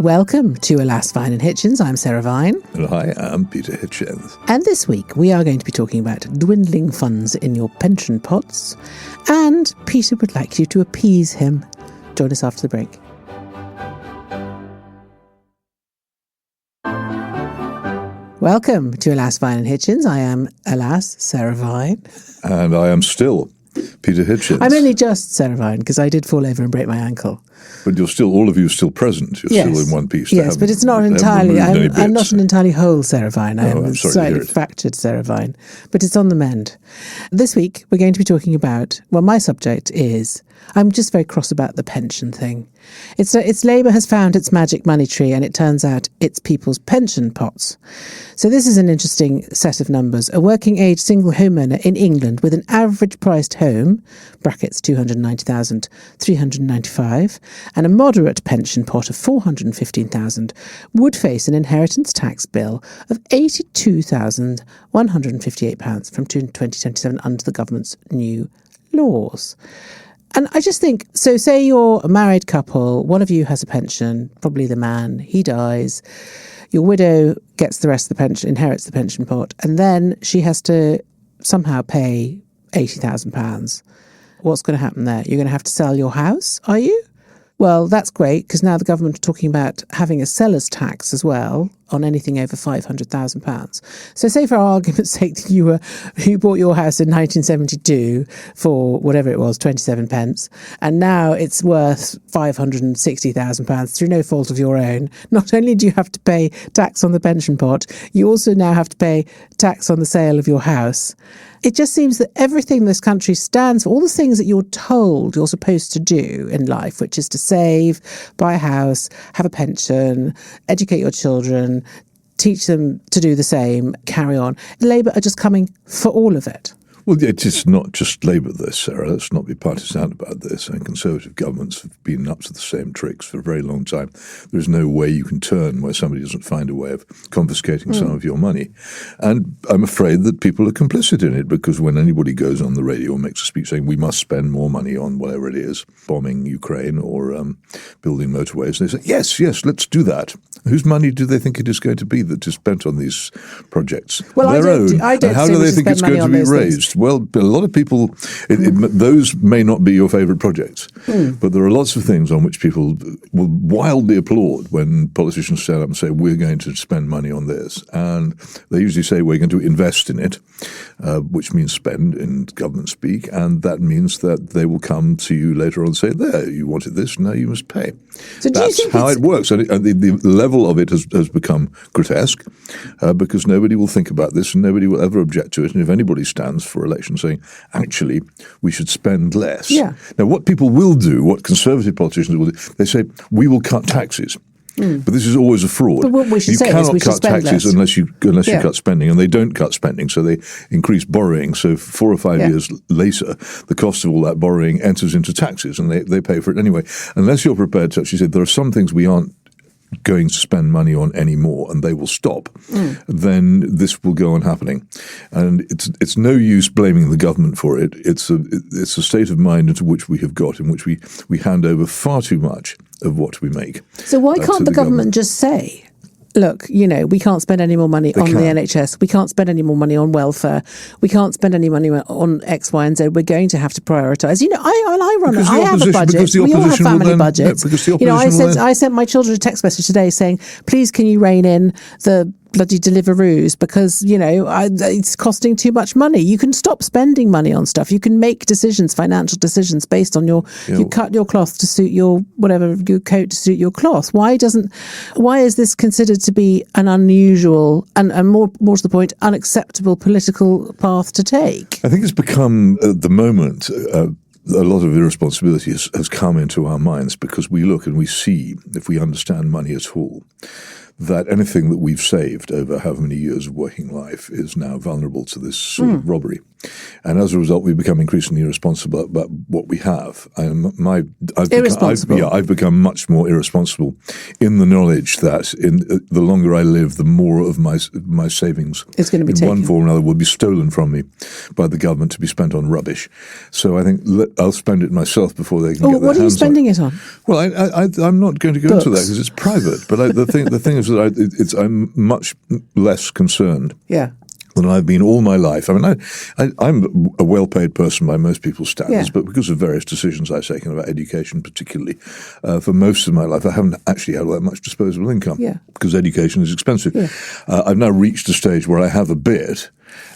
Welcome to Alas, Vine and Hitchens. I'm Sarah Vine. And I am Peter Hitchens. And this week we are going to be talking about dwindling funds in your pension pots. And Peter would like you to appease him. Join us after the break. Welcome to Alas, Vine and Hitchens. I am, alas, Sarah Vine. And I am still Peter Hitchens. I'm only just Sarah Vine because I did fall over and break my ankle. But you're still, all of you are still present. You're still in one piece. Yes, but it's not entirely, I'm not an entirely whole Sarah Vine. I am a slightly fractured Sarah Vine. But it's on the mend. This week, we're going to be talking about, well, my subject is, I'm just very cross about the pension thing. It's Labour has found its magic money tree, and it turns out it's people's pension pots. So this is an interesting set of numbers. A working-age single homeowner in England with an average-priced home, brackets 290,395, and a moderate pension pot of 415,000 would face an inheritance tax bill of £82,158 from 2027 under the government's new laws. And I just think, so say you're a married couple, one of you has a pension, probably the man, he dies, your widow gets the rest of the pension, inherits the pension pot, and then she has to somehow pay £80,000. What's going to happen there? You're going to have to sell your house, are you? Well, that's great, because now the government are talking about having a seller's tax as well on anything over £500,000. So say for argument's sake that you bought your house in 1972 for whatever it was, 27 pence, and now it's worth £560,000 through no fault of your own. Not only do you have to pay tax on the pension pot, you also now have to pay tax on the sale of your house. It just seems that everything this country stands for, all the things that you're told you're supposed to do in life, which is to save, buy a house, have a pension, educate your children, teach them to do the same, carry on. Labour are just coming for all of it. Well, it's not just Labour, this, Sarah. Let's not be partisan about this. And Conservative governments have been up to the same tricks for a very long time. There's no way you can turn where somebody doesn't find a way of confiscating some of your money. And I'm afraid that people are complicit in it, because when anybody goes on the radio and makes a speech saying we must spend more money on whatever it is, bombing Ukraine or building motorways, they say, yes, let's do that. Whose money do they think it is going to be that is spent on these projects? Well, Their own. I don't and how do they think it's going to be raised? Well, a lot of people, those may not be your favourite projects, but there are lots of things on which people will wildly applaud when politicians stand up and say, we're going to spend money on this. And they usually say, we're going to invest in it, which means spend in government speak. And that means that they will come to you later on and say, there, you wanted this, now you must pay. So that's how it works. And the level of it has become grotesque because nobody will think about this and nobody will ever object to it. And if anybody stands for election saying, actually, we should spend less. Yeah. Now, what people will do, what Conservative politicians will do, they say, we will cut taxes. But this is always a fraud. But what we should say is we should spend less. unless you cut spending, and they don't cut spending, so they increase borrowing. So 4 or 5 years later, the cost of all that borrowing enters into taxes, and they pay for it anyway. Unless you're prepared to actually say there are some things we aren't going to spend money on anymore, and they will stop, then this will go on happening. And it's no use blaming the government for it. It's a state of mind into which we have got, in which we hand over far too much of what we make. So why can't the government just say, look, we can't spend any more money on the NHS. We can't spend any more money on welfare. We can't spend any money on X, Y, and Z. We're going to have to prioritise. I have a budget. We all have family budgets. I sent my children a text message today saying, please, can you rein in the bloody Deliveroos because, it's costing too much money. You can stop spending money on stuff. You can make decisions, financial decisions based on you cut your cloth to suit your coat to suit your cloth. Why is this considered to be an unusual and more to the point, unacceptable political path to take? I think it's become, at the moment, a lot of irresponsibility has come into our minds because we look and we see, if we understand money at all, that anything that we've saved over however many years of working life is now vulnerable to this sort of robbery. And as a result, we've become increasingly irresponsible about what we have. I've become much more irresponsible in the knowledge that the longer I live, the more of my savings it's going to be in one form or another will be stolen from me by the government to be spent on rubbish. So I think I'll spend it myself before they can get their hands on it. What are you spending it on? Well, I'm not going to go into that because it's private. But the thing is that I'm much less concerned. Yeah. Than I've been all my life. I mean, I'm a well-paid person by most people's standards, but because of various decisions I've taken about education particularly, for most of my life, I haven't actually had all that much disposable income because education is expensive. Yeah. I've now reached a stage where I have a bit,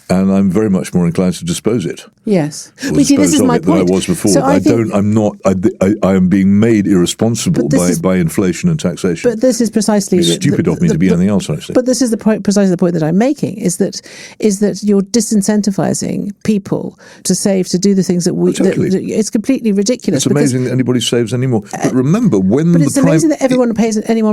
and I'm very much more inclined to dispose it. Yes, but see, this is my point. Than I was before. So I am being made irresponsible by inflation and taxation. But this is precisely it's stupid of me to be anything else, actually. But this is precisely the point that I'm making: is that you're disincentivizing people to save, to do the things that we. Totally. It's completely ridiculous. It's amazing that anybody saves anymore. But remember when. But it's amazing that anyone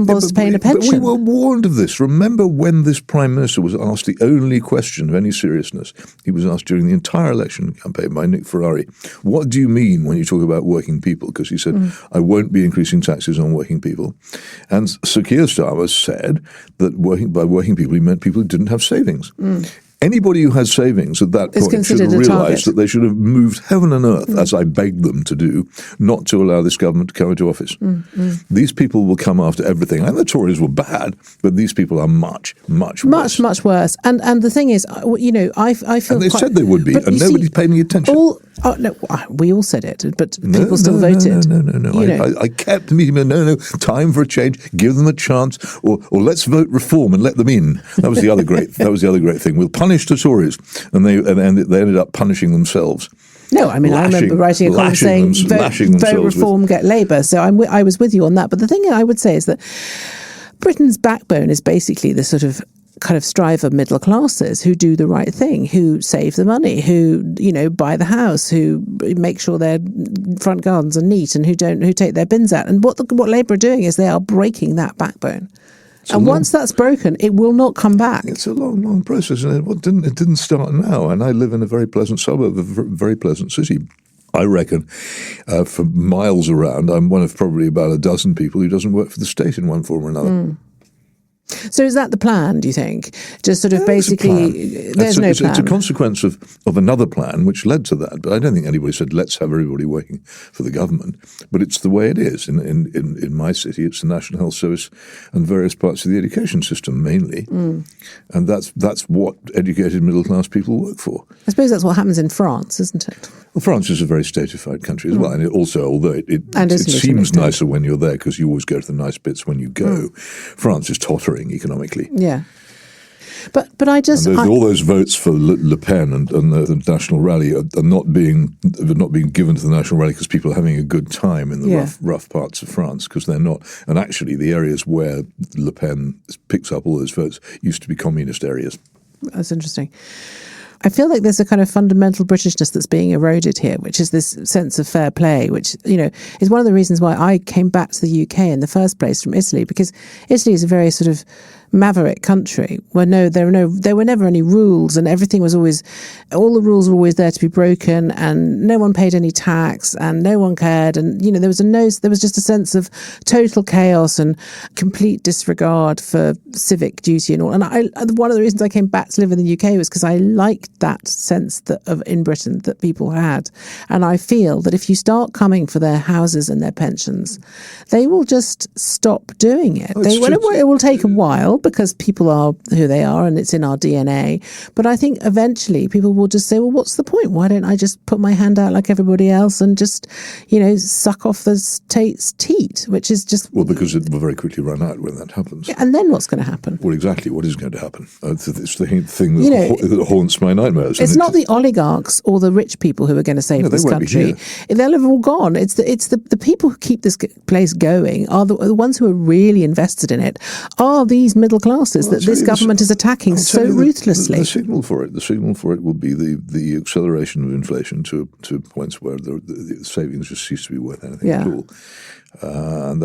bothers to pay a pension. But we were warned of this. Remember when this Prime Minister was asked the only question of any seriousness he was asked during the entire election campaign by Nick Ferrari, what do you mean when you talk about working people? Because he said, I won't be increasing taxes on working people. And Sir Keir Starmer said that by working people, he meant people who didn't have savings. Anybody who has savings at that point should have realised that they should have moved heaven and earth, as I begged them to do, not to allow this government to come into office. These people will come after everything. And the Tories were bad, but these people are much, much worse. Much worse. And the thing is, I feel. And they said they would be, and nobody's paid any attention. No, we all said it, but people still voted. No. I kept meeting them. No, time for a change. Give them a chance, or let's vote reform and let them in. That was the other great. That was the other great thing. We'll punish the Tories, and they ended up punishing themselves. No, I mean, I remember writing a column saying vote reform, get Labour. So I was with you on that. But the thing I would say is that Britain's backbone is basically the sort of kind of strive of middle classes who do the right thing, who save the money, who buy the house, who make sure their front gardens are neat, and who take their bins out. And what Labour are doing is they are breaking that backbone. And once that's broken, it will not come back. It's a long, long process, and it didn't start now. And I live in a very pleasant suburb, a very pleasant city. I reckon for miles around, I'm one of probably about a dozen people who doesn't work for the state in one form or another. So is that the plan, do you think? Just sort of basically, there's no plan. It's a consequence of another plan which led to that. But I don't think anybody said, let's have everybody working for the government. But it's the way it is. In my city, it's the National Health Service and various parts of the education system mainly. And that's what educated middle-class people work for. I suppose that's what happens in France, isn't it? Well, France is a very statified country as well. And although it seems nicer when you're there because you always go to the nice bits when you go, France is tottering economically. Yeah. But all those votes for Le Pen and the National Rally are not being given to the National Rally because people are having a good time in the rough parts of France, because they're not. And actually, the areas where Le Pen picks up all those votes used to be communist areas. That's interesting. I feel like there's a kind of fundamental Britishness that's being eroded here, which is this sense of fair play, which, is one of the reasons why I came back to the UK in the first place from Italy, because Italy is a very sort of maverick country where there were never any rules, and everything was always, all the rules were always there to be broken, and no one paid any tax, and no one cared, and there was just a sense of total chaos and complete disregard for civic duty and all. And one of the reasons I came back to live in the UK was because I liked that sense in Britain that people had, and I feel that if you start coming for their houses and their pensions, they will just stop doing it. It will take a while, because people are who they are and it's in our DNA. But I think eventually people will just say, well, what's the point? Why don't I just put my hand out like everybody else and just, suck off the state's teat, which is just... Well, because it will very quickly run out when that happens. Yeah, and then what's going to happen? Well, exactly. What is going to happen? It's the thing that haunts my nightmares. It's not the oligarchs or the rich people who are going to save this country. They'll have all gone. It's the people who keep this place going are the ones who are really invested in it, are these middle classes that this government is attacking so ruthlessly. The signal for it will be the acceleration of inflation to points where the savings just cease to be worth anything at all. And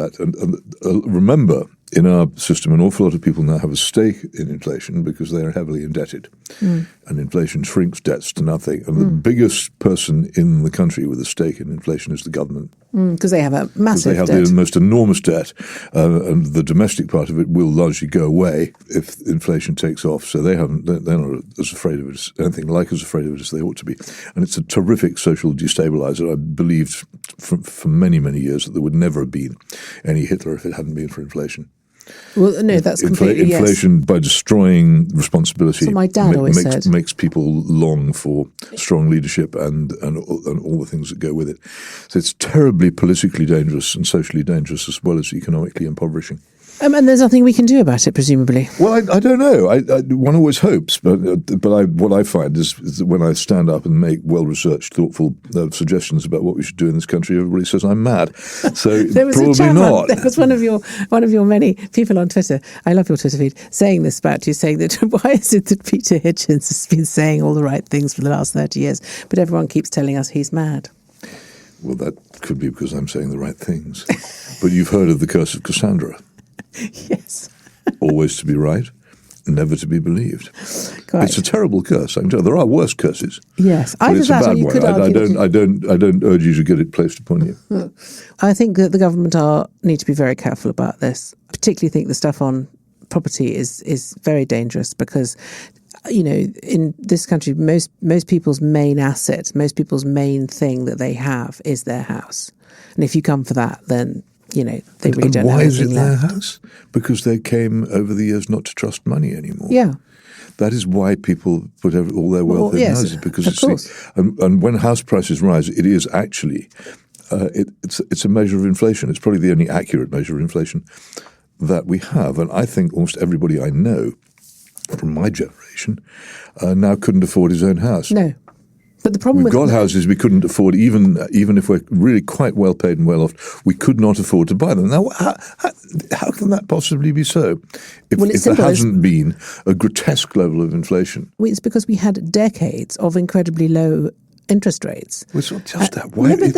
remember, in our system, an awful lot of people now have a stake in inflation because they are heavily indebted. And inflation shrinks debts to nothing. And the biggest person in the country with a stake in inflation is the government. Because they have a massive debt. They have the most enormous debt, and the domestic part of it will largely go away if inflation takes off. So they're not as afraid of it, anything like as afraid of it as they ought to be. And it's a terrific social destabilizer. I believed for many, many years that there would never have been any Hitler if it hadn't been for inflation. Well, no, that's completely inflation by destroying responsibility. So my dad always said makes people long for strong leadership and all the things that go with it. So it's terribly politically dangerous and socially dangerous as well as economically impoverishing. And there's nothing we can do about it, presumably. Well, I don't know. One always hopes, but what I find is that when I stand up and make well-researched, thoughtful suggestions about what we should do in this country, everybody says I'm mad. So probably not. There was one of your many people on Twitter. I love your Twitter feed saying this about you, saying that why is it that Peter Hitchens has been saying all the right things for the last 30 years, but everyone keeps telling us he's mad. Well, that could be because I'm saying the right things. But you've heard of the curse of Cassandra. Yes. Always to be right, never to be believed. Quite. It's a terrible curse. I can tell there are worse curses. Yes, but it's a bad one. I don't urge you to get it placed upon you. I think that the government need to be very careful about this. I particularly think the stuff on property is very dangerous because, you know, in this country, most people's main asset, most people's main thing that they have is their house, and if you come for that, then you know, they really don't have anything left. Why is it their house? Because they came over the years not to trust money anymore. Yeah. That is why people put all their wealth in houses. Because and when house prices rise, it is actually, it's a measure of inflation. It's probably the only accurate measure of inflation that we have. And I think almost everybody I know from my generation now couldn't afford his own house. No. But the problem We've got houses we couldn't afford, even if we're really quite well paid and well off, we could not afford to buy them. Now, how can that possibly be so? If there hasn't been a grotesque level of inflation. Well, it's because we had decades of incredibly low interest rates. Well, it's not just that. Why haven't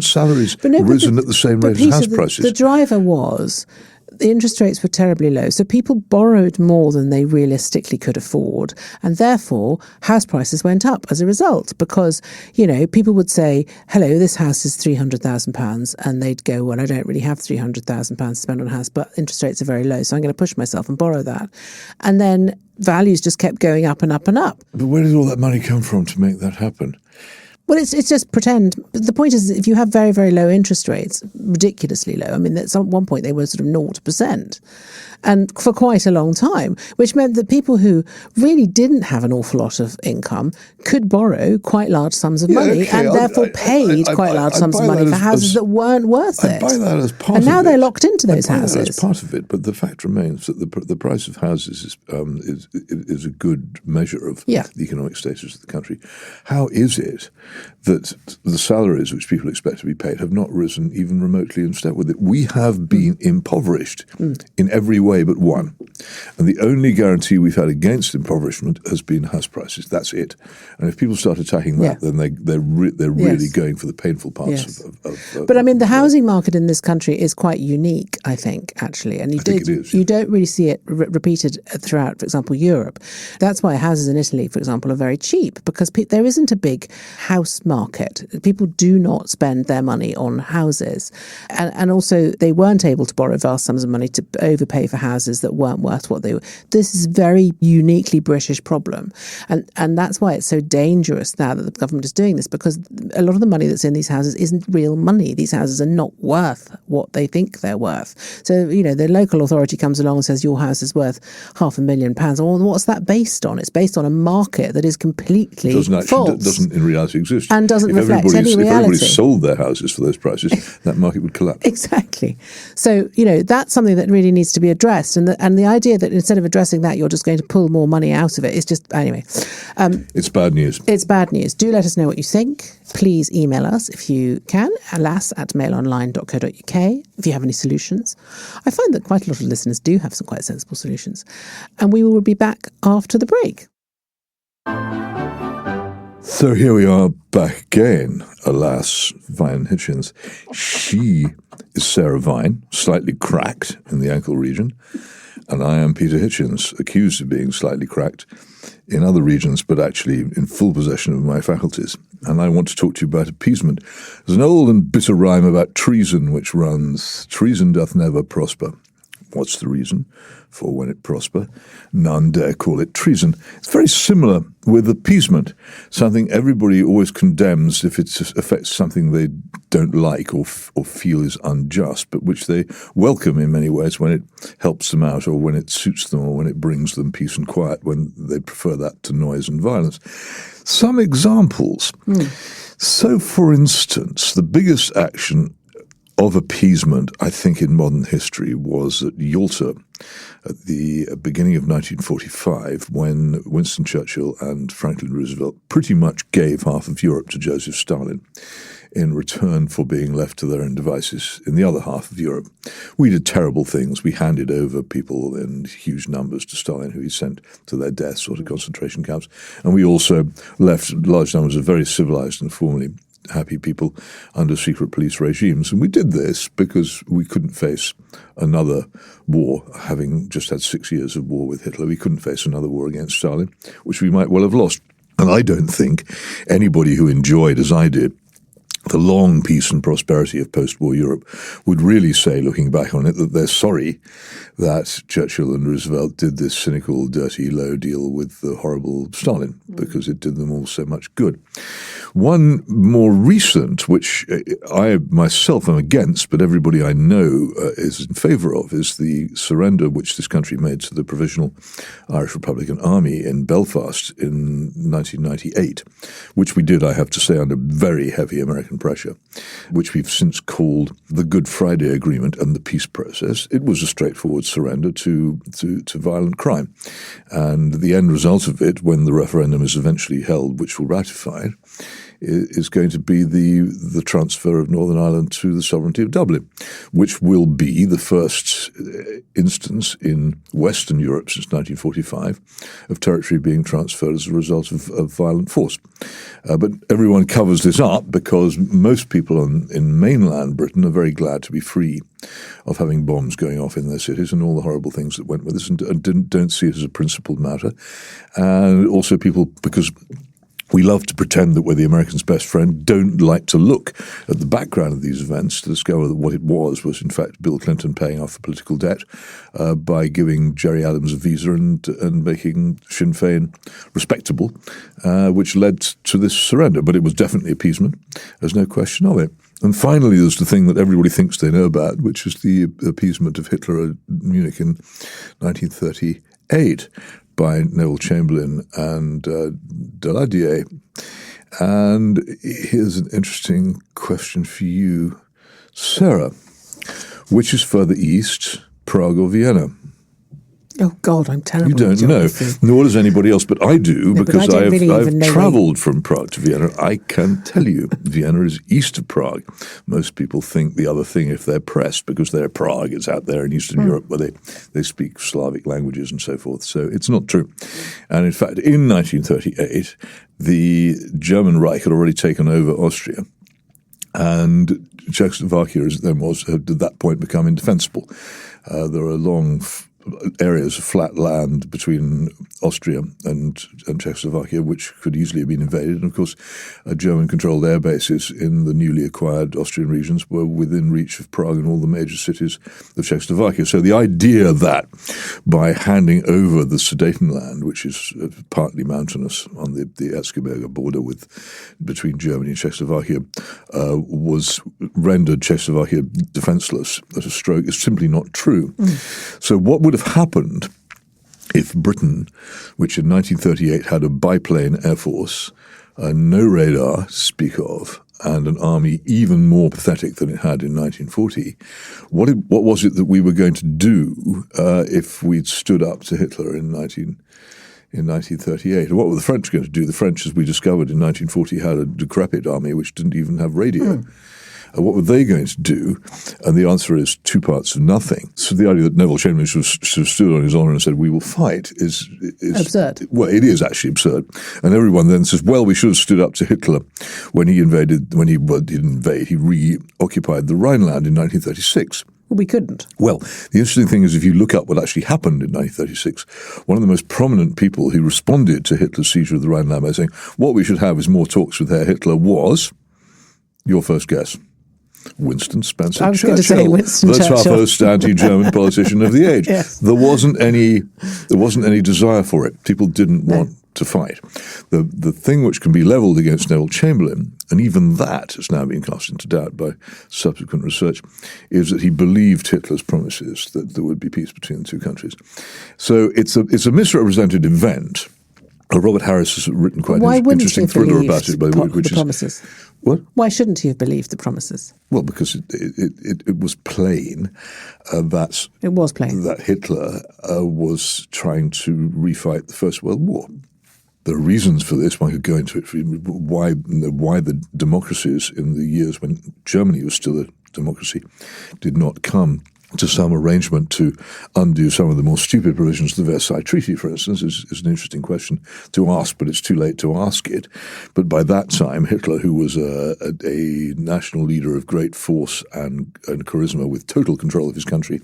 salaries risen at the same rate as house prices? The driver was the interest rates were terribly low, so people borrowed more than they realistically could afford, and therefore house prices went up as a result because, you know, people would say, hello, this house is £300,000, and they'd go, well, I don't really have £300,000 to spend on a house, but interest rates are very low, so I'm going to push myself and borrow that. And then values just kept going up and up and up. But where did all that money come from to make that happen? Well, it's just pretend. The point is, if you have very, very low interest rates, ridiculously low, I mean, at one point they were sort of 0%, and for quite a long time, which meant that people who really didn't have an awful lot of income could borrow quite large sums of money and therefore paid quite large sums of money for houses that weren't worth it. I buy that as part of it. And now they're locked into those houses. That as part of it, but the fact remains that the price of houses is a good measure of the economic status of the country. How is it that the salaries which people expect to be paid have not risen even remotely in step with it? We have been impoverished in every way but one. And the only guarantee we've had against impoverishment has been house prices. That's it. And if people start attacking that, then they're really going for the painful parts of But I mean, the housing market in this country is quite unique, I think, actually. And you don't really see it repeated throughout, for example, Europe. That's why houses in Italy, for example, are very cheap, because there isn't a big house market. People do not spend their money on houses. And also, they weren't able to borrow vast sums of money to overpay for houses that weren't worth what they were. This is a very uniquely British problem. And that's why it's so dangerous now that the government is doing this, because a lot of the money that's in these houses isn't real money. These houses are not worth what they think they're worth. So, you know, the local authority comes along and says your house is worth £500,000. Well, what's that based on? It's based on a market that is completely false. Doesn't in reality exist. And doesn't reflect any reality. If everybody sold their houses for those prices, that market would collapse. Exactly. So, you know, that's something that really needs to be addressed. And the idea that instead of addressing that, you're just going to pull more money out of it is just, anyway. It's bad news. It's bad news. Do let us know what you think. Please email us if you can, alas@mailonline.co.uk, if you have any solutions. I find that quite a lot of listeners do have some quite sensible solutions. And we will be back after the break. So here we are back again. Alas, Vine Hitchens. She is Sarah Vine, slightly cracked in the ankle region, and I am Peter Hitchens, accused of being slightly cracked in other regions, but actually in full possession of my faculties. And I want to talk to you about appeasement. There's an old and bitter rhyme about treason which runs, "Treason doth never prosper." What's the reason? For when it prosper, none dare call it treason. It's very similar with appeasement, something everybody always condemns if it affects something they don't like or feel is unjust, but which they welcome in many ways when it helps them out or when it suits them or when it brings them peace and quiet, when they prefer that to noise and violence. Some examples. So, for instance, the biggest action of appeasement, I think, in modern history was at Yalta at the beginning of 1945, when Winston Churchill and Franklin Roosevelt pretty much gave half of Europe to Joseph Stalin in return for being left to their own devices in the other half of Europe. We did terrible things. We handed over people in huge numbers to Stalin, who he sent to their deaths or to concentration camps. And we also left large numbers of very civilized and formerly happy people under secret police regimes. And we did this because we couldn't face another war, having just had 6 years of war with Hitler. We couldn't face another war against Stalin, which we might well have lost. And I don't think anybody who enjoyed, as I did, the long peace and prosperity of post-war Europe would really say, looking back on it, that they're sorry that Churchill and Roosevelt did this cynical, dirty, low deal with the horrible Stalin, because it did them all so much good. One more recent, which I myself am against, but everybody I know is in favour of, is the surrender which this country made to the Provisional Irish Republican Army in Belfast in 1998, which we did, I have to say, under very heavy American pressure, which we've since called the Good Friday Agreement and the peace process. It was a straightforward surrender to violent crime. And the end result of it, when the referendum is eventually held, which will ratify it, is going to be the transfer of Northern Ireland to the sovereignty of Dublin, which will be the first instance in Western Europe since 1945 of territory being transferred as a result of violent force. But everyone covers this up because most people in mainland Britain are very glad to be free of having bombs going off in their cities and all the horrible things that went with this, and don't see it as a principled matter. And also people, because we love to pretend that we're the Americans' best friend, don't like to look at the background of these events to discover that what it was in fact Bill Clinton paying off the political debt by giving Gerry Adams a visa and making Sinn Féin respectable, which led to this surrender. But it was definitely appeasement. There's no question of it. And finally, there's the thing that everybody thinks they know about, which is the appeasement of Hitler at Munich in 1938. By Neville Chamberlain and Daladier. And here's an interesting question for you, Sarah. Which is further east, Prague or Vienna? Oh, God, I'm terrible. You don't know, nor does anybody else, but I do, because I've travelled from Prague to Vienna. I can tell you, Vienna is east of Prague. Most people think the other thing if they're pressed, because they're Prague, it's out there in Eastern Europe where they speak Slavic languages and so forth. So it's not true. And in fact, in 1938, the German Reich had already taken over Austria, and Czechoslovakia, as it then was, had at that point become indefensible. There are long areas of flat land between Austria and Czechoslovakia, which could easily have been invaded. And of course, German-controlled air bases in the newly acquired Austrian regions were within reach of Prague and all the major cities of Czechoslovakia. So the idea that by handing over the Sudetenland, which is partly mountainous on the Erzgebirge border between Germany and Czechoslovakia, was rendered Czechoslovakia defenseless at a stroke is simply not true. So what would have happened if Britain, which in 1938 had a biplane air force, no radar to speak of, and an army even more pathetic than it had in 1940, what was it that we were going to do if we'd stood up to Hitler in 1938? What were the French going to do? The French, as we discovered in 1940, had a decrepit army which didn't even have radio. What were they going to do? And the answer is two parts of nothing. So the idea that Neville Chamberlain should have stood on his honour and said, we will fight is absurd. Well, it is actually absurd. And everyone then says, well, we should have stood up to Hitler when he didn't invade, he reoccupied the Rhineland in 1936. Well, we couldn't. Well, the interesting thing is if you look up what actually happened in 1936, one of the most prominent people who responded to Hitler's seizure of the Rhineland by saying, what we should have is more talks with Herr Hitler was, your first guess, Winston Spencer Churchill. I was going to say Winston That's Churchill. our first anti-German politician of the age. Yes. There wasn't any desire for it. People didn't want to fight. The thing which can be levelled against Neville Chamberlain, and even that has now been cast into doubt by subsequent research, is that he believed Hitler's promises that there would be peace between the two countries. So it's a misrepresented event. Robert Harris has written quite an interesting thriller about it. The promises? What? Why shouldn't he have believed the promises? Well, because it was plain that Hitler was trying to refight the First World War. There are reasons for this. One could go into it. Why the democracies in the years when Germany was still a democracy did not come to some arrangement to undo some of the more stupid provisions of the Versailles Treaty, for instance, is an interesting question to ask, but it's too late to ask it. But by that time, Hitler, who was a national leader of great force and charisma with total control of his country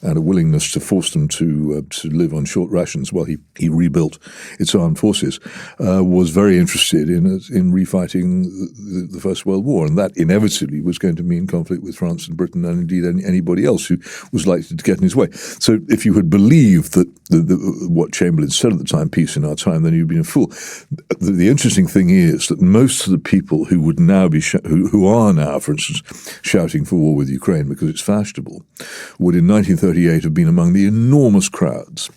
and a willingness to force them to live on short rations while he rebuilt its armed forces, was very interested in refighting the First World War. And that inevitably was going to mean conflict with France and Britain and indeed anybody else who was likely to get in his way. So if you had believed that what Chamberlain said at the time, peace in our time, then you'd been a fool. The interesting thing is that most of the people who would now be who are now, for instance, shouting for war with Ukraine because it's fashionable, would in 1938 have been among the enormous crowds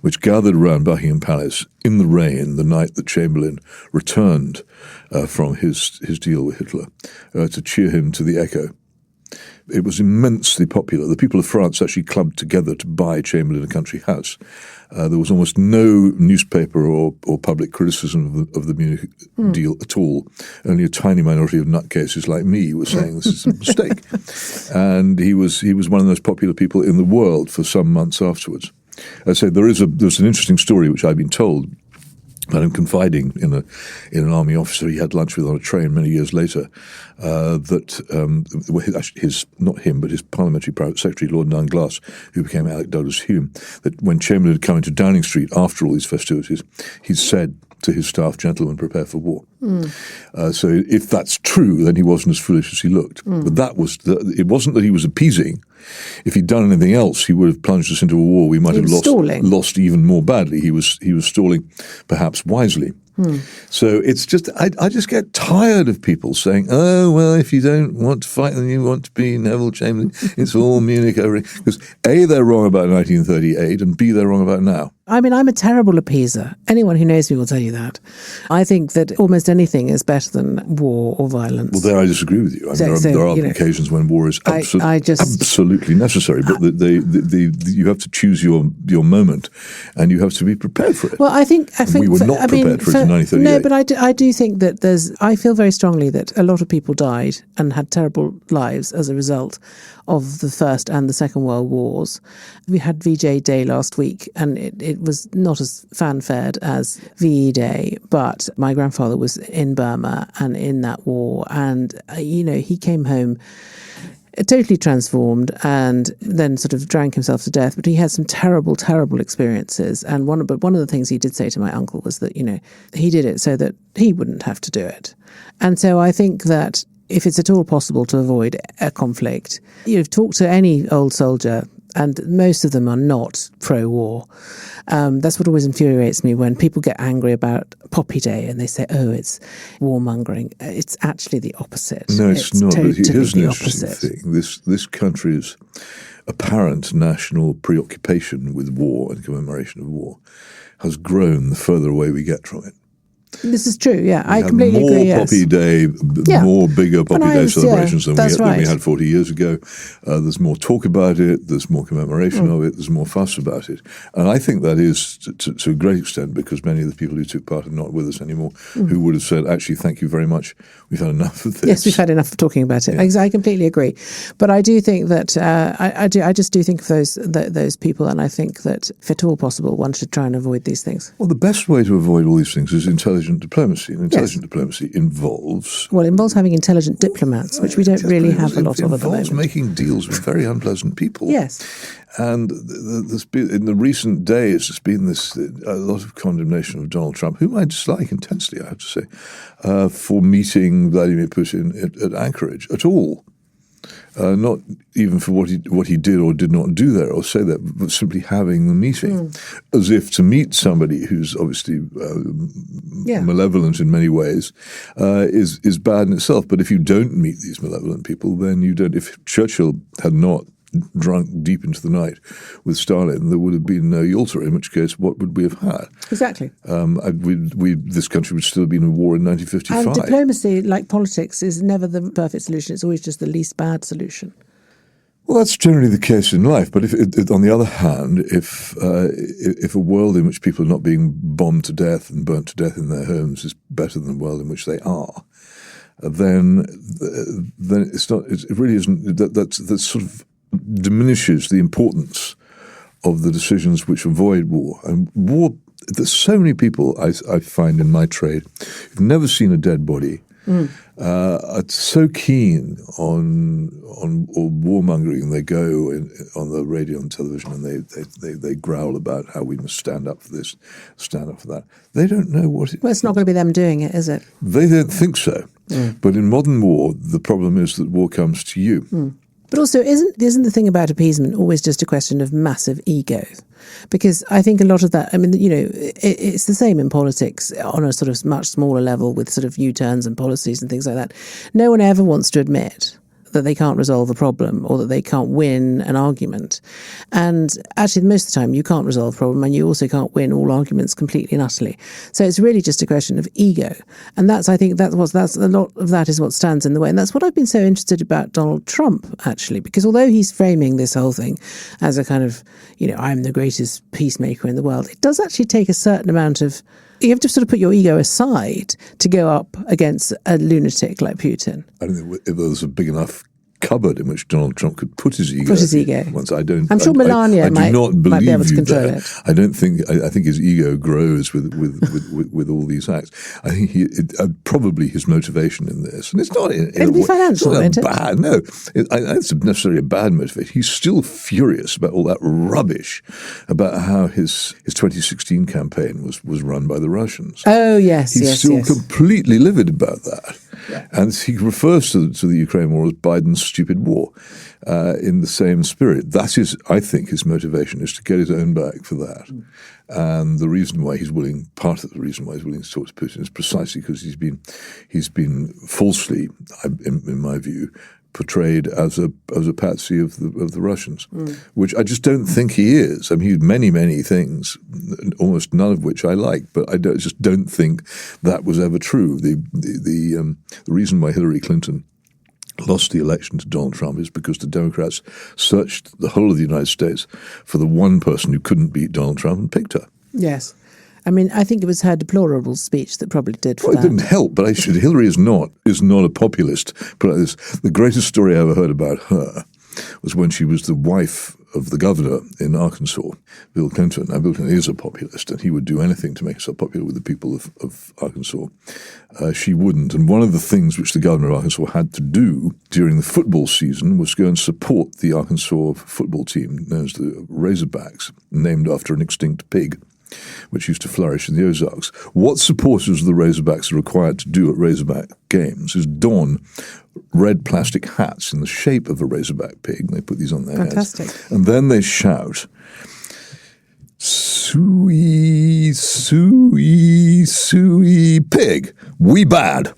which gathered around Buckingham Palace in the rain the night that Chamberlain returned from his deal with Hitler to cheer him to the echo. It was immensely popular. The people of France actually clubbed together to buy Chamberlain a country house. There was almost no newspaper or public criticism of the Munich deal at all. Only a tiny minority of nutcases like me were saying this is a mistake. And he was one of the most popular people in the world for some months afterwards. I say there's an interesting story which I've been told. And I'm confiding in an army officer he had lunch with on a train many years later, not him, but his parliamentary private secretary, Lord Dunglass, who became Alec Douglas Hume, that when Chamberlain had come into Downing Street after all these festivities, he said to his staff, gentlemen, prepare for war. So if that's true, then he wasn't as foolish as he looked. But it wasn't that he was appeasing. If he'd done anything else, he would have plunged us into a war we might have lost even more badly. He was stalling, perhaps wisely. So it's just I just get tired of people saying, oh, well, if you don't want to fight, then you want to be Neville Chamberlain. It's all Munich over. Because A, they're wrong about 1938, and B, they're wrong about now. I mean, I'm a terrible appeaser. Anyone who knows me will tell you that. I think that almost anything is better than war or violence. Well, there I disagree with you. I mean, there are occasions when war is absolutely necessary, but you have to choose your moment, and you have to be prepared for it. Well, I think we were not prepared for it in 1938. No, but I do think that I feel very strongly that a lot of people died and had terrible lives as a result of the First and the Second World Wars. We had VJ Day last week, and it was not as fanfared as VE Day, but my grandfather was in Burma and in that war, and he came home totally transformed and then sort of drank himself to death. But he had some terrible, terrible experiences. And one of the things he did say to my uncle was that, he did it so that he wouldn't have to do it. And so I think that if it's at all possible to avoid a conflict, talk to any old soldier, and most of them are not pro-war. That's what always infuriates me when people get angry about Poppy Day and they say, oh, it's warmongering. It's actually the opposite. No, it's not. Totally here's an the interesting opposite thing. This country's apparent national preoccupation with war and commemoration of war has grown the further away we get from it. This is true, yeah. I had completely more agree, yes. Poppy Day, more bigger Poppy Day celebrations than we had 40 years ago. There's more talk about it. There's more commemoration of it. There's more fuss about it. And I think that is to a great extent because many of the people who took part are not with us anymore, who would have said, actually, thank you very much. We've had enough of this. Yes, we've had enough of talking about it. Yeah. I completely agree. But I do think that, I just do think of those people, and I think that if at all possible, one should try and avoid these things. Well, the best way to avoid all these things is intelligent diplomacy. And intelligent diplomacy involves... Well, it involves having intelligent diplomats, which we don't really have a lot of at the moment. It involves making deals with very unpleasant people. Yes. And in the recent days, there's been a lot of condemnation of Donald Trump, whom I dislike intensely, I have to say, for meeting Vladimir Putin at Anchorage at all. Not even for what he did or did not do there, or say that, but simply having the meeting, as if to meet somebody who's obviously malevolent in many ways is bad in itself. But if you don't meet these malevolent people, then you don't. If Churchill had not drunk deep into the night with Stalin, there would have been no Yalta, in which case what would we have had? Exactly. This country would still have been in war in 1955. And diplomacy, like politics, is never the perfect solution. It's always just the least bad solution. Well, that's generally the case in life. But if on the other hand, if a world in which people are not being bombed to death and burnt to death in their homes is better than the world in which they are, then it's not. It really isn't. That's sort of diminishes the importance of the decisions which avoid war. And war, there's so many people I find in my trade who've never seen a dead body, are so keen on warmongering. They go on the radio and television and they growl about how we must stand up for this, stand up for that. They don't know what it is. Well, it's not going to be them doing it, is it? They don't think so. But in modern war, the problem is that war comes to you. But also, isn't the thing about appeasement always just a question of massive ego? Because I think a lot of that, I mean, it's the same in politics on a sort of much smaller level with sort of U-turns and policies and things like that. No one ever wants to admit that they can't resolve a problem or that they can't win an argument. And actually, most of the time, you can't resolve a problem and you also can't win all arguments completely and utterly. So it's really just a question of ego. And I think that's a lot of that is what stands in the way. And that's what I've been so interested about Donald Trump, actually, because although he's framing this whole thing as a kind of, I'm the greatest peacemaker in the world, it does actually take a certain amount of, you have to sort of put your ego aside to go up against a lunatic like Putin. I don't think if there was a big enough cupboard in which Donald Trump could put his ego. Once I'm sure Melania might be able to control it. I don't think. I think his ego grows with all these acts. I think probably his motivation in this, and it's not. It'll be financial, isn't it? Bad. No, it's necessarily a bad motivation. He's still furious about all that rubbish about how his 2016 campaign was run by the Russians. Oh yes, he's still completely livid about that. Yeah. And he refers to the Ukraine war as Biden's stupid war in the same spirit. That is, I think, his motivation is to get his own back for that. And the reason why part of the reason why he's willing to talk to Putin is precisely because he's been falsely, in my view, portrayed as a patsy of the Russians, which I just don't think he is. I mean, he did many things, almost none of which I like, but I just don't think that was ever true. The reason why Hillary Clinton lost the election to Donald Trump is because the Democrats searched the whole of the United States for the one person who couldn't beat Donald Trump and picked her. Yes. I mean, I think it was her deplorable speech that probably did for that. It didn't help, but Hillary is not a populist. But the greatest story I ever heard about her was when she was the wife of the governor in Arkansas, Bill Clinton. Now, Bill Clinton is a populist, and he would do anything to make herself popular with the people of Arkansas. She wouldn't. And one of the things which the governor of Arkansas had to do during the football season was go and support the Arkansas football team, known as the Razorbacks, named after an extinct pig, which used to flourish in the Ozarks. What supporters of the Razorbacks are required to do at Razorback games is don red plastic hats in the shape of a Razorback pig. They put these on their heads. And then they shout, "Suey, suey, suey, pig, we bad,"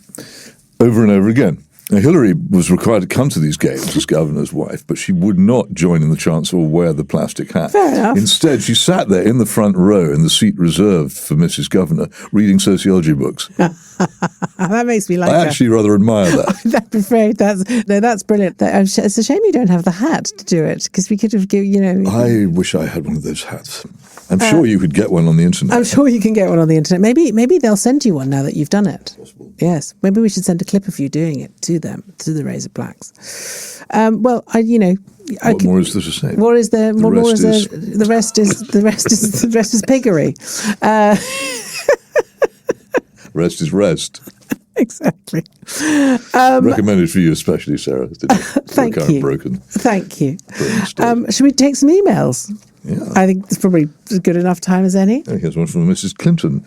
over and over again. Now, Hillary was required to come to these games as governor's wife, but she would not join in the chants or wear the plastic hat. Fair enough. Instead, she sat there in the front row in the seat reserved for Mrs. Governor, reading sociology books. That makes me like I her. actually rather admire that. That'd be great. That's brilliant. It's a shame you don't have the hat to do it, because we could have given, I wish I had one of those hats. I'm sure you could get one on the internet. I'm sure you can get one on the internet. Maybe they'll send you one now that you've done it. Possible. Yes. Maybe we should send a clip of you doing it to them, to the Razorbacks. What more is there to say? What is there? What more is there? is- The rest is piggery. Rest is rest. Exactly. Recommended for you especially, Sarah. Thank you. Broken. Thank you. Broken Should we take some emails? Yeah. I think it's probably as good enough time as any. Here's one from Mrs. Clinton.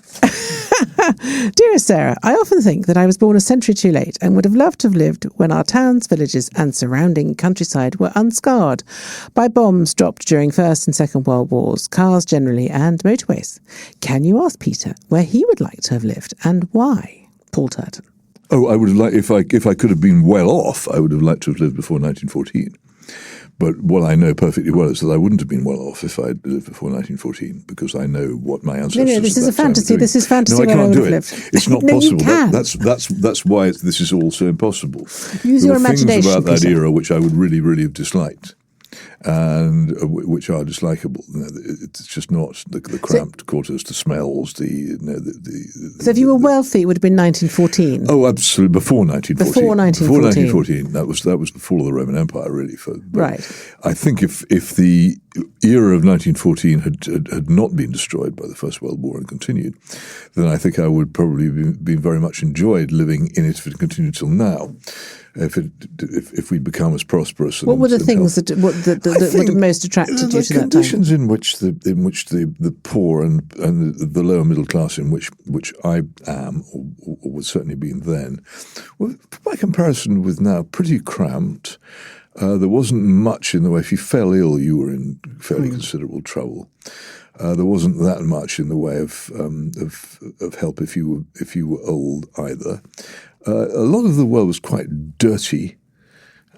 Dearest Sarah, I often think that I was born a century too late and would have loved to have lived when our towns, villages and surrounding countryside were unscarred by bombs dropped during First and Second World Wars, cars generally and motorways. Can you ask Peter where he would like to have lived and why? Paul Turton. Oh, I would have liked, if I could have been well off, I would have liked to have lived before 1914. But what I know perfectly well is that I wouldn't have been well off if I'd lived before 1914, because I know what my ancestors. No, this at is a that time were fantasy. doing. This is fantasy. No, I where can't would do have it. lived. It's not No, you possible. can. That's why this is all so impossible. Use there your were imagination, things about that Peter. era which I would really, really have disliked, and which are dislikable. It's just not the cramped quarters, the smells, So if you were wealthy, it would have been 1914. Oh, absolutely! Before 1914. Before 1914. Before 1914, that was the fall of the Roman Empire, really. Right. I think if the era of 1914 had not been destroyed by the First World War and continued, then I think I would probably be very much enjoyed living in it if it continued till now. If we'd become as prosperous. What were the things that would have most attracted you to that time? Conditions in which the poor and the lower middle class, in which I am or would certainly been then, were by comparison with now pretty cramped. There wasn't much in the way. If you fell ill, you were in fairly considerable trouble. There wasn't that much in the way of help if you were old either. A lot of the world was quite dirty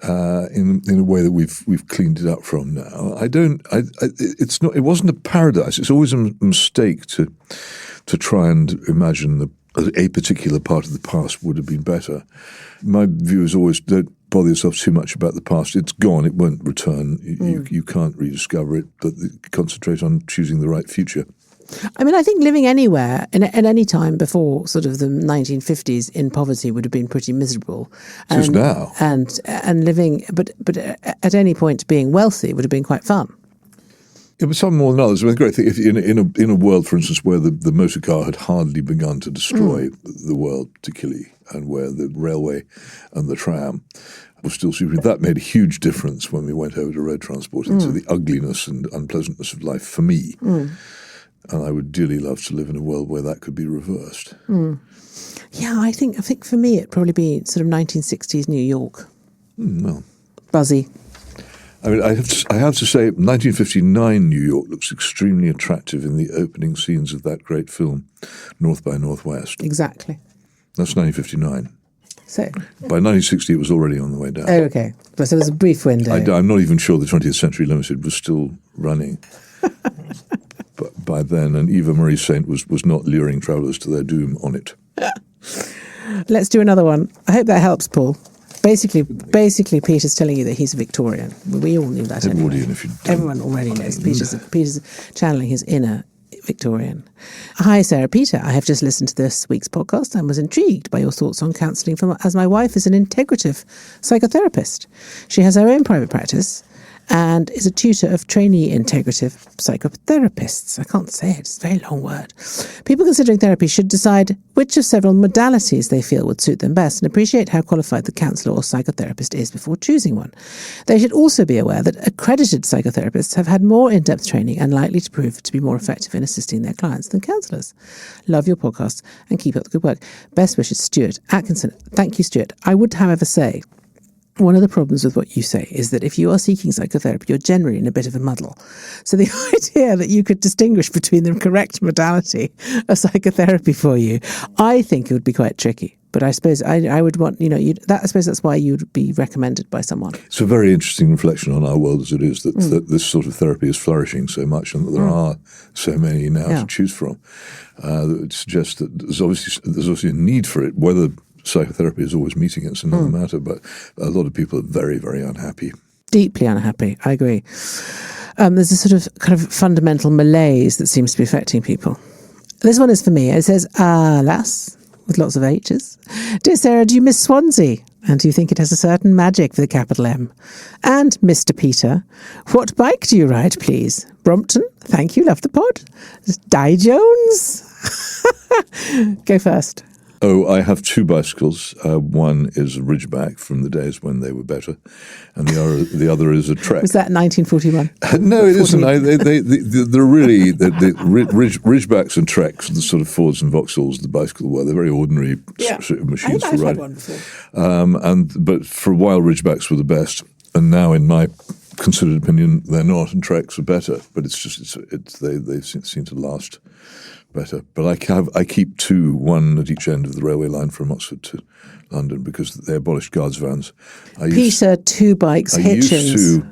in a way that we've cleaned it up from now. It wasn't a paradise. It's always a mistake to try and imagine a particular part of the past would have been better. My view is always don't bother yourself too much about the past. It's gone. It won't return. You can't rediscover it, but concentrate on choosing the right future. I mean, I think living anywhere at any time before sort of the 1950s in poverty would have been pretty miserable. Just now. And living, but at any point being wealthy would have been quite fun. Yeah, but some more than others. I mean, the great thing, if in a world, for instance, where the motor car had hardly begun to destroy the world, particularly, and where the railway and the tram was still super, that made a huge difference when we went over to road transport into the ugliness and unpleasantness of life for me. And I would dearly love to live in a world where that could be reversed. Yeah, I think for me it'd probably be sort of 1960s New York. Well, Buzzy. I mean, I have to say, 1959 New York looks extremely attractive in the opening scenes of that great film, North by Northwest. Exactly. That's 1959. So. By 1960, it was already on the way down. Oh, okay. So there was a brief window. I'm not even sure the 20th Century Limited was still running. But by then, and Eva Marie Saint was not luring travellers to their doom on it. Let's do another one. I hope that helps, Paul. Basically, Peter's telling you that he's a Victorian. We all knew that Edwardian, anyway. if you don't. Everyone already knows. Peter's channeling his inner Victorian. Hi, Sarah Peter. I have just listened to this week's podcast and was intrigued by your thoughts on counselling as my wife is an integrative psychotherapist. She has her own private practice and is a tutor of trainee integrative psychotherapists. I can't say it, it's a very long word. People considering therapy should decide which of several modalities they feel would suit them best and appreciate how qualified the counsellor or psychotherapist is before choosing one. They should also be aware that accredited psychotherapists have had more in-depth training and likely to prove to be more effective in assisting their clients than counsellors. Love your podcast and keep up the good work. Best wishes, Stuart Atkinson. Thank you, Stuart. I would, however, say One of the problems with what you say is that if you are seeking psychotherapy, you're generally in a bit of a muddle. So the idea that you could distinguish between the correct modality of psychotherapy for you, I think it would be quite tricky. But I suppose I would want, I suppose that's why you'd be recommended by someone. It's a very interesting reflection on our world as it is, that this sort of therapy is flourishing so much and that there are so many now to choose from. It suggests that there's obviously a need for it, whether psychotherapy is always meeting it's another matter, but a lot of people are very, very unhappy. Deeply unhappy, I agree. There's a sort of kind of fundamental malaise that seems to be affecting people. This one is for me. It says, lass, with lots of H's. Dear Sarah, do you miss Swansea? And do you think it has a certain magic for the capital M? And Mr. Peter, what bike do you ride, please? Brompton, thank you, love the pod. Di Jones? Go first. Oh, I have two bicycles. One is a Ridgeback from the days when they were better, and the other is a Trek. Was that 1941? No, it isn't. They're really Ridgebacks and Treks, the sort of Fords and Vauxhalls of the bicycle were. They're very ordinary machines for riding. Had one before. But for a while, Ridgebacks were the best, and now, in my considered opinion, they're not, and Treks are better. But they seem to last better. But I keep two, one at each end of the railway line from Oxford to London, because they abolished guards vans. Peter, two bikes, Hitchens.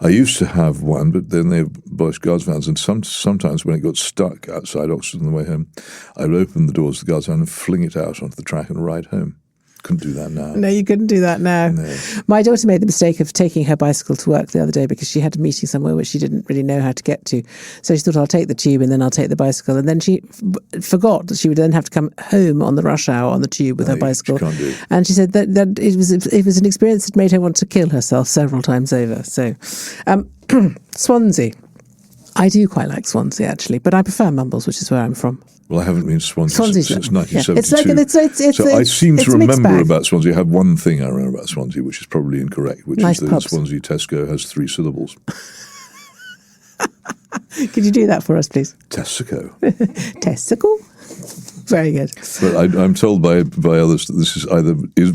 I used to have one, but then they abolished guards vans, and sometimes when it got stuck outside Oxford on the way home, I would open the doors of the guards van and fling it out onto the track and ride home. Couldn't do that now. No, you couldn't do that now. No. My daughter made the mistake of taking her bicycle to work the other day because she had a meeting somewhere which she didn't really know how to get to. So she thought, I'll take the tube and then I'll take the bicycle. And then she forgot that she would then have to come home on the rush hour on the tube with her bicycle. And she said that it was an experience that made her want to kill herself several times over. So, Swansea. I do quite like Swansea, actually, but I prefer Mumbles, which is where I'm from. Well, I haven't been to Swansea since 1972. Yeah. I seem to remember about Swansea. I have one thing I remember about Swansea, which is probably incorrect, which is that in Swansea Tesco has 3 syllables. Could you do that for us, please? Tesco. Tesco? Very good. But I'm told by others that this is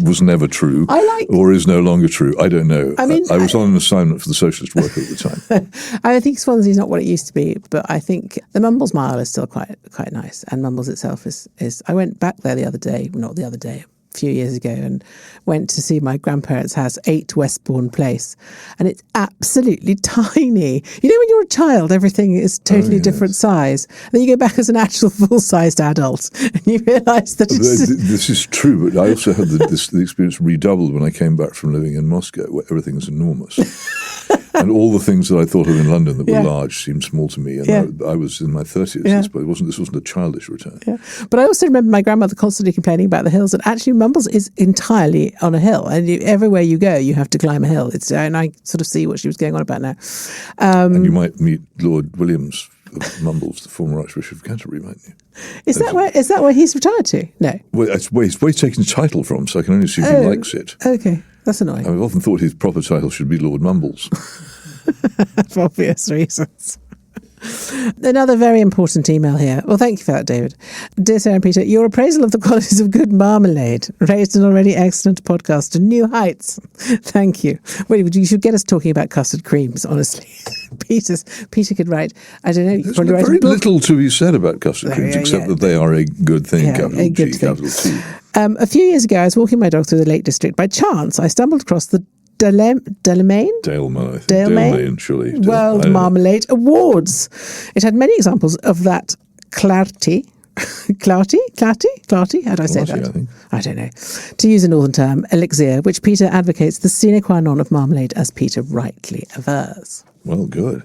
was never true or is no longer true. I don't know. I mean, I was on an assignment for the socialist worker at the time. I think Swansea's not what it used to be, but I think the Mumbles Mile is still quite nice, and Mumbles itself is. I went back there a few years ago, and went to see my grandparents' house, 8 Westbourne Place, and it's absolutely tiny. You know, when you're a child, everything is totally different size. And then you go back as an actual full-sized adult, and you realise that this is true. But I also had the experience redoubled when I came back from living in Moscow, where everything is enormous. And all the things that I thought of in London that were large seemed small to me. And I was in my 30s, but this wasn't a childish return. Yeah. But I also remember my grandmother constantly complaining about the hills, and actually Mumbles is entirely on a hill. And everywhere you go, you have to climb a hill. And I sort of see what she was going on about now. And you might meet Lord Williams of Mumbles, the former Archbishop of Canterbury, mightn't you? Is that where he's retired to? No. Well, it's where he's taken the title from, so I can only assume he likes it. Okay. That's annoying. I've often thought his proper title should be Lord Mumbles. For obvious reasons. Another very important email here. Well, thank you for that, David. Dear Sarah and Peter, your appraisal of the qualities of good marmalade raised an already excellent podcast to new heights. Thank you. Well, you should get us talking about custard creams, honestly. Peter could write, I don't know, you There's very little to be said about custard creams, except that they are a good thing, capital G, capital T. A few years ago, I was walking my dog through the Lake District. By chance, I stumbled across the Dalemain, surely. World Marmalade Awards. It had many examples of that clarty. How do I say that? I don't know. To use a northern term, elixir, which Peter advocates the sine qua non of marmalade, as Peter rightly avers. Well, good.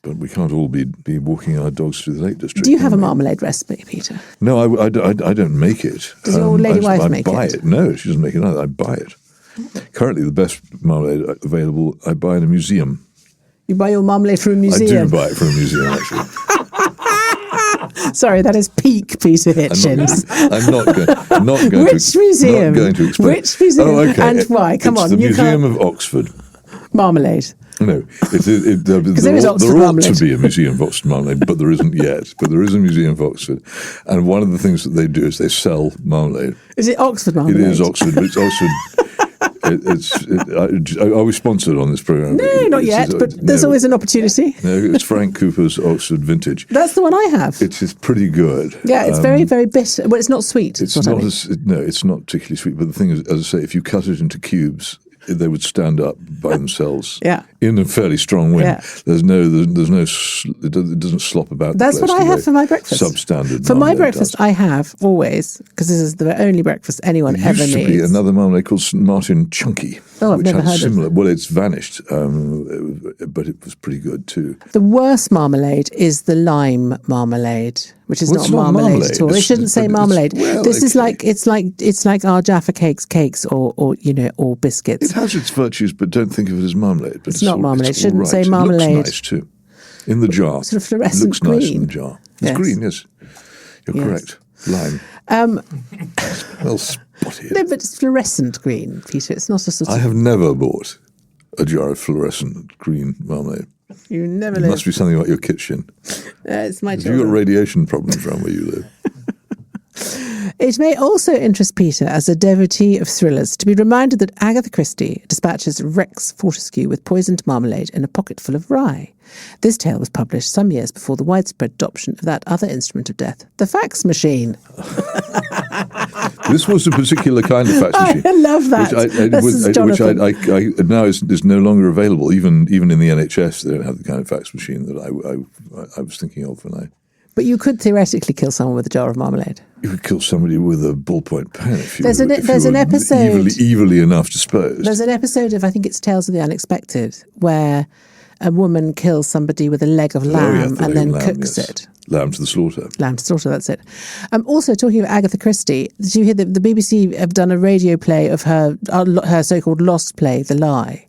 But we can't all be walking our dogs through the Lake District. Do you have a marmalade recipe, Peter? No, I don't make it. Does your lady wife make it? I buy it. No, she doesn't make it either. I buy it. Currently, the best marmalade available, I buy in a museum. You buy your marmalade from a museum? I do buy it from a museum, actually. Sorry, that is peak Peter Hitchens. I'm not going Which museum? Not going to explain. Which museum? Oh, okay. And why? Come on. The Museum of Oxford. Marmalade. No, there ought to be a Museum of Oxford marmalade, but there isn't yet. But there is a Museum of Oxford. And one of the things that they do is they sell marmalade. Is it Oxford marmalade? It is Oxford, but it's Oxford. Are we sponsored on this program? No, not yet, but there's always an opportunity. No, it's Frank Cooper's Oxford Vintage. That's the one I have. It is pretty good. Yeah, it's very, very bitter. Well, it's not sweet. It's not it's not particularly sweet. But the thing is, as I say, if you cut it into cubes, they would stand up by themselves. Yeah. In a fairly strong wind. Yeah. It doesn't slop about. That's the place what I have for my breakfast. Substandard. For my breakfast, I have always, because this is the only breakfast anyone ever needs. There used to be another marmalade called St. Martin Chunky. Oh, I've never heard of it. Well, it's vanished, but it was pretty good too. The worst marmalade is the lime marmalade, which is not marmalade at all. It shouldn't say marmalade. This is like it's like our Jaffa cakes or biscuits. It has its virtues, but don't think of it as marmalade. But it's not marmalade. It shouldn't say It marmalade. looks nice too. In the jar. Sort of fluorescent it looks green. Nice in the jar. It's green, yes. You're correct. Lime. Well spotted. No, but it's fluorescent green, Peter. It's not a sort of... I have never bought a jar of fluorescent green marmalade. You never It must be something about your kitchen. It's my Have you got radiation problems around where you live? It may also interest Peter, as a devotee of thrillers, to be reminded that Agatha Christie dispatches Rex Fortescue with poisoned marmalade in a pocket full of rye. This tale was published some years before the widespread adoption of that other instrument of death, the fax machine. This was a particular kind of fax machine. I love that. Which now is no longer available. Even in the NHS, they don't have the kind of fax machine that I was thinking of when I... But you could theoretically kill someone with a jar of marmalade. You could kill somebody with a ballpoint pen if you there's an episode evilly enough disposed. There's an episode of, I think it's Tales of the Unexpected, where a woman kills somebody with a leg of lamb and then cooks it. Lamb to the slaughter. Lamb to the slaughter, that's it. Also, talking of Agatha Christie, did you hear the BBC have done a radio play of her so-called lost play, The Lie?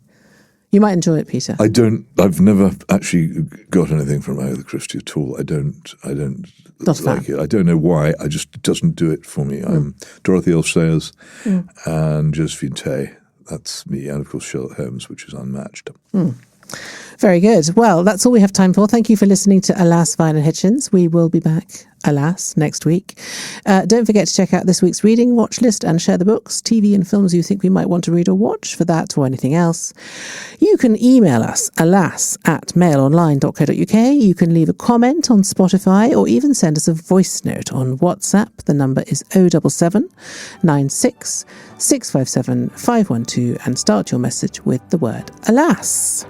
You might enjoy it, Peter. I've never actually got anything from Agatha Christie at all. I don't Not like it. I don't know why. It doesn't do it for me. I'm Dorothy Elf Sayers and Josephine Tay. That's me. And of course Sherlock Holmes, which is unmatched. Very good. Well, that's all we have time for. Thank you for listening to Alas, Vine and Hitchens. We will be back, alas, next week. Don't forget to check out this week's reading watch list and share the books, TV and films you think we might want to read or watch. For that or anything else, you can email us, alas@mailonline.co.uk. You can leave a comment on Spotify or even send us a voice note on WhatsApp. The number is 077 96 657 512 and start your message with the word alas.